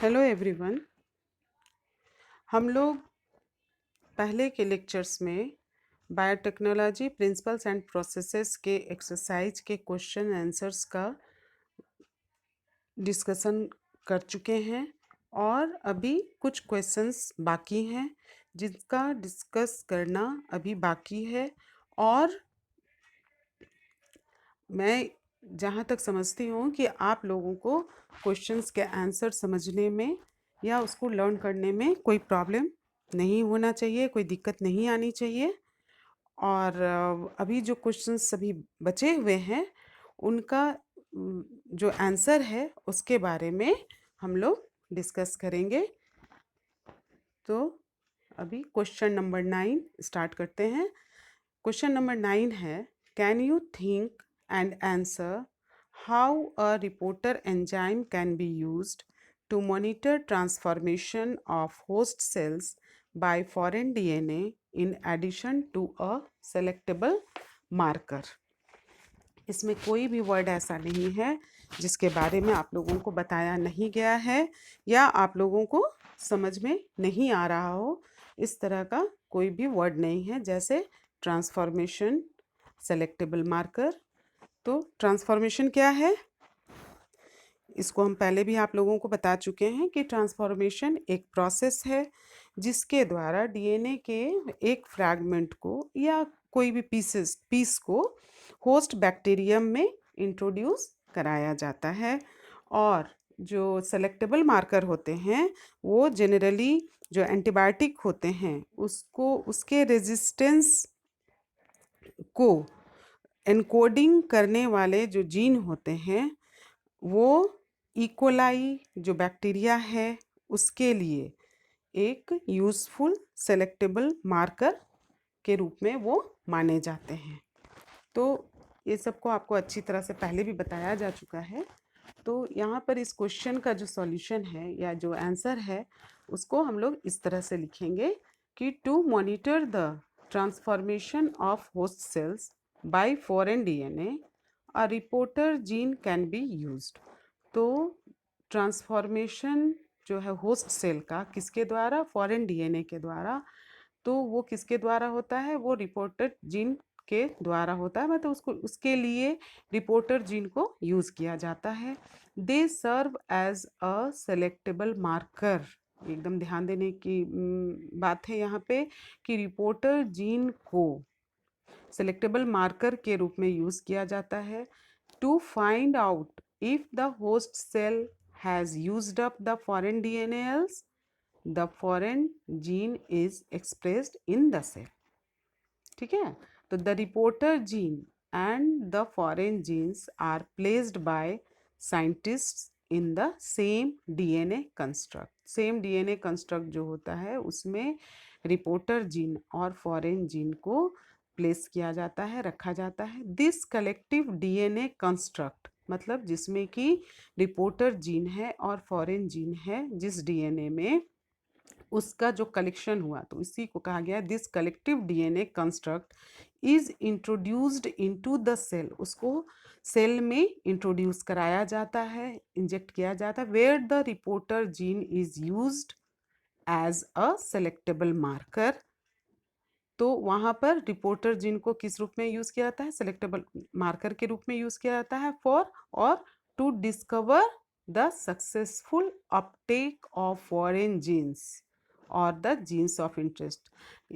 Hello everyone. हम लोग पहले के लेक्चर्स में बायोटेक्नोलॉजी प्रिंसिपल्स एंड प्रोसेसेस के एक्सरसाइज के क्वेश्चन आंसर्स का डिस्कशन कर चुके हैं और अभी कुछ क्वेश्चंस बाकी हैं जिसका डिस्कस करना अभी बाकी है। और मैं जहाँ तक समझती हूँ कि आप लोगों को क्वेश्चंस के आंसर समझने में या उसको लर्न करने में कोई प्रॉब्लम नहीं होना चाहिए, कोई दिक्कत नहीं आनी चाहिए। और अभी जो क्वेश्चंस सभी बचे हुए हैं उनका जो आंसर है उसके बारे में हम लोग डिस्कस करेंगे। तो अभी क्वेश्चन नंबर 9 स्टार्ट करते हैं। क्वेश्चन नंबर 9 है, can you think and answer how a reporter enzyme can be used to monitor transformation of host cells by foreign DNA in addition to a selectable marker. इसमें कोई भी word ऐसा नहीं है जिसके बारे में आप लोगों को बताया नहीं गया है या आप लोगों को समझ में नहीं आ रहा हो। इस तरह का कोई भी वर्ड नहीं है, जैसे ट्रांसफॉर्मेशन, सेलेक्टेबल मार्कर। तो ट्रांसफॉर्मेशन क्या है, इसको हम पहले भी आप लोगों को बता चुके हैं कि ट्रांसफॉर्मेशन एक प्रोसेस है जिसके द्वारा डीएनए के एक फ्रैगमेंट को या कोई भी पीस को होस्ट बैक्टीरियम में इंट्रोड्यूस कराया जाता है। और जो सेलेक्टेबल मार्कर होते हैं वो जनरली जो एंटीबायोटिक होते हैं उसको उसके रेजिस्टेंस को एनकोडिंग करने वाले जो जीन होते हैं वो इकोलाई जो बैक्टीरिया है उसके लिए एक यूज़फुल सेलेक्टेबल मार्कर के रूप में वो माने जाते हैं। तो ये सबको आपको अच्छी तरह से पहले भी बताया जा चुका है। तो यहाँ पर इस क्वेश्चन का जो सॉल्यूशन है या जो आंसर है उसको हम लोग इस तरह से लिखेंगे कि to monitor the transformation of host cells by foreign DNA a reporter gene can be used. तो ट्रांसफॉर्मेशन जो है होस्ट सेल का किसके द्वारा, फॉरेन डीएनए के द्वारा। तो वो किसके द्वारा होता है, वो रिपोर्टर जीन के द्वारा होता है, मतलब उसको उसके लिए रिपोर्टर जीन को यूज़ किया जाता है। They serve as a selectable marker. एकदम ध्यान देने की बात है यहाँ पे कि रिपोर्टर जीन को सेलेक्टेबल मार्कर के रूप में यूज़ किया जाता है to find out if the host cell has used up the foreign DNA else the foreign gene is expressed in the cell. ठीक है, तो the reporter gene and the foreign genes are placed by scientists in the same DNA construct. Same DNA construct जो होता है उसमें reporter gene और foreign gene को place किया जाता है, रखा जाता है। दिस कलेक्टिव डीएनए कंस्ट्रक्ट मतलब जिसमें कि रिपोर्टर जीन है और फॉरेन जीन है, जिस डीएनए में उसका जो कलेक्शन हुआ तो इसी को कहा गया this collective DNA construct is introduced into the cell. उसको सेल में इंट्रोड्यूस कराया जाता है, इंजेक्ट किया जाता है, where the reporter gene is used as a selectable marker. तो वहाँ पर रिपोर्टर जीन को किस रूप में यूज़ किया जाता है, सेलेक्टेबल मार्कर के रूप में यूज़ किया जाता है फॉर और to discover the successful uptake of foreign genes और द जीन्स ऑफ इंटरेस्ट।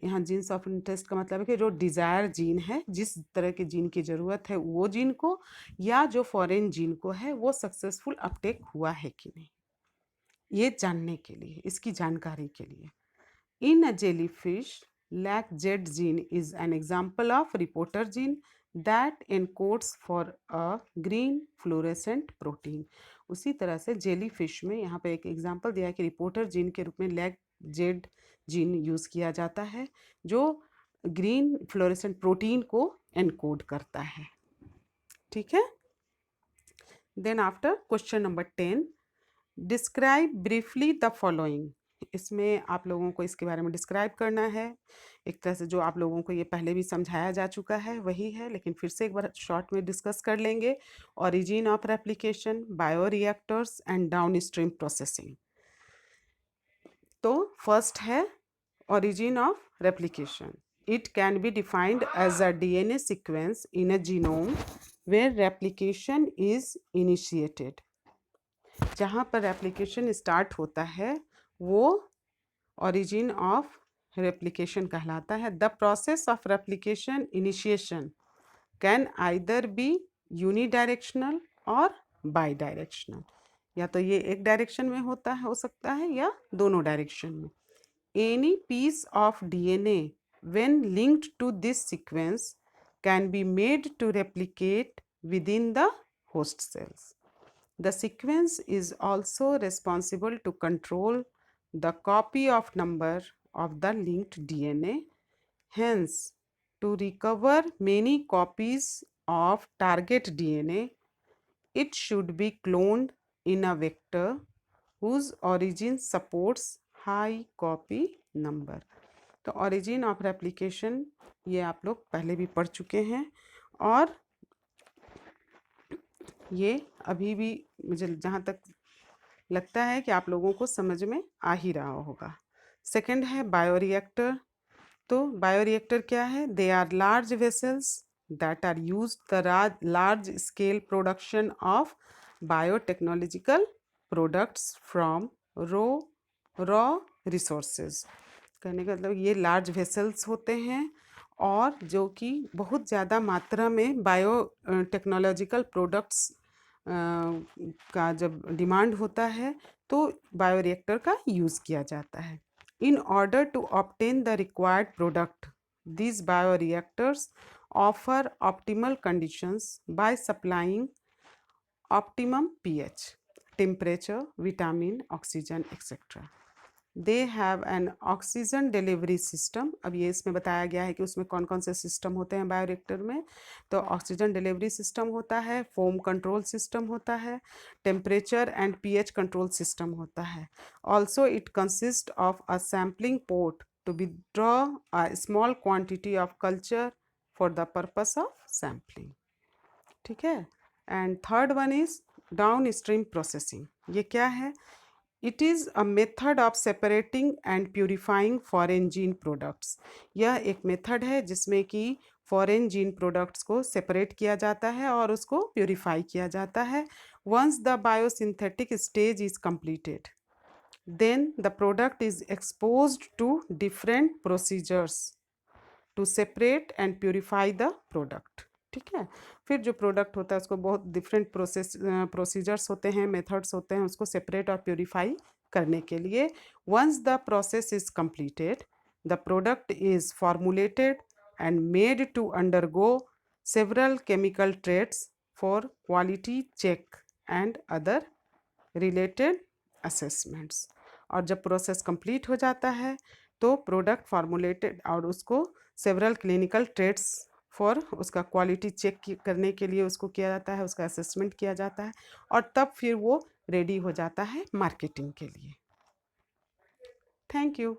यहाँ जीन्स ऑफ इंटरेस्ट का मतलब है कि जो डिज़ायर जीन है, जिस तरह के जीन की ज़रूरत है वो जीन को, या जो फॉरेन जीन को है वो सक्सेसफुल अपटेक हुआ है कि नहीं, ये जानने के लिए, इसकी जानकारी के लिए। In a jellyfish, LAC-Z gene is an example of reporter gene that encodes for a green fluorescent protein। उसी तरह से जेलीफिश में यहाँ पे एक एग्जाम्पल दिया है कि रिपोर्टर जीन के रूप में लैक-जेड जीन यूज़ किया जाता है जो ग्रीन फ्लोरेसेंट प्रोटीन को एनकोड करता है। ठीक है, then after question number 10, describe briefly the following. इसमें आप लोगों को इसके बारे में डिस्क्राइब करना है। एक तरह से जो आप लोगों को ये पहले भी समझाया जा चुका है वही है, लेकिन फिर से एक बार शॉर्ट में डिस्कस कर लेंगे। Origin of replication, bioreactors and down stream processing. तो फर्स्ट है origin of replication. It can be defined as a DNA sequence in a genome where replication is initiated. जहाँ पर replication start होता है वो origin of replication कहलाता है. The process of replication initiation can either be unidirectional or bidirectional. या तो ये एक डायरेक्शन में होता है, हो सकता है, या दोनों डायरेक्शन में. Any piece of DNA when linked to this sequence can be made to replicate within the host cells. The sequence is also responsible to control the copy of number of the linked DNA. Hence, to recover many copies of target DNA, it should be cloned in a vector whose origin supports high copy number. तो origin of replication ये आप लोग पहले भी पढ़ चुके हैं और ये अभी भी मुझे जहाँ तक लगता है कि आप लोगों को समझ में आ ही रहा होगा. सेकंड है बायोरिएक्टर. तो बायोरिएक्टर क्या है? They are large vessels that are used the large scale production of biotechnological products from raw resources. कहने का मतलब ये लार्ज वेसल्स होते हैं और जो कि बहुत ज़्यादा मात्रा में बायो टेक्नोलॉजिकल प्रोडक्ट्स का जब डिमांड होता है तो बायोरिएक्टर का यूज़ किया जाता है. In order to obtain the required product, these bioreactors offer optimal conditions by supplying optimum pH, temperature, vitamin, oxygen, etc. They have an oxygen delivery system. अब ये इसमें बताया गया है कि उसमें कौन कौन से सिस्टम होते हैं बायोरिएक्टर में. तो ऑक्सीजन डिलीवरी सिस्टम होता है, फोम कंट्रोल सिस्टम होता है, temperature and pH control system होता है. Also it consist of a sampling port to withdraw a small quantity of culture for the purpose of sampling. ठीक है. And third one is downstream processing. ये क्या है? It is a method of separating and purifying foreign gene products. यह एक method है जिसमें कि फॉरेन जीन प्रोडक्ट्स को सेपरेट किया जाता है और उसको प्योरीफाई किया जाता है. Once the biosynthetic stage is completed, then the product is exposed to different procedures to separate and purify the product. ठीक है. फिर जो प्रोडक्ट होता है उसको बहुत डिफरेंट प्रोसीजर्स होते हैं, मेथड्स होते हैं उसको सेपरेट और प्योरीफाई करने के लिए. Once the process is completed, the product is formulated and made to undergo several chemical traits for quality check and other related assessments. और जब प्रोसेस कंप्लीट हो जाता है तो प्रोडक्ट फॉर्मुलेटेड और उसको सेवरल क्लिनिकल ट्रेट्स फॉर उसका quality check करने के लिए उसको किया जाता है, उसका असेसमेंट किया जाता है और तब फिर वो रेडी हो जाता है मार्केटिंग के लिए. Thank you.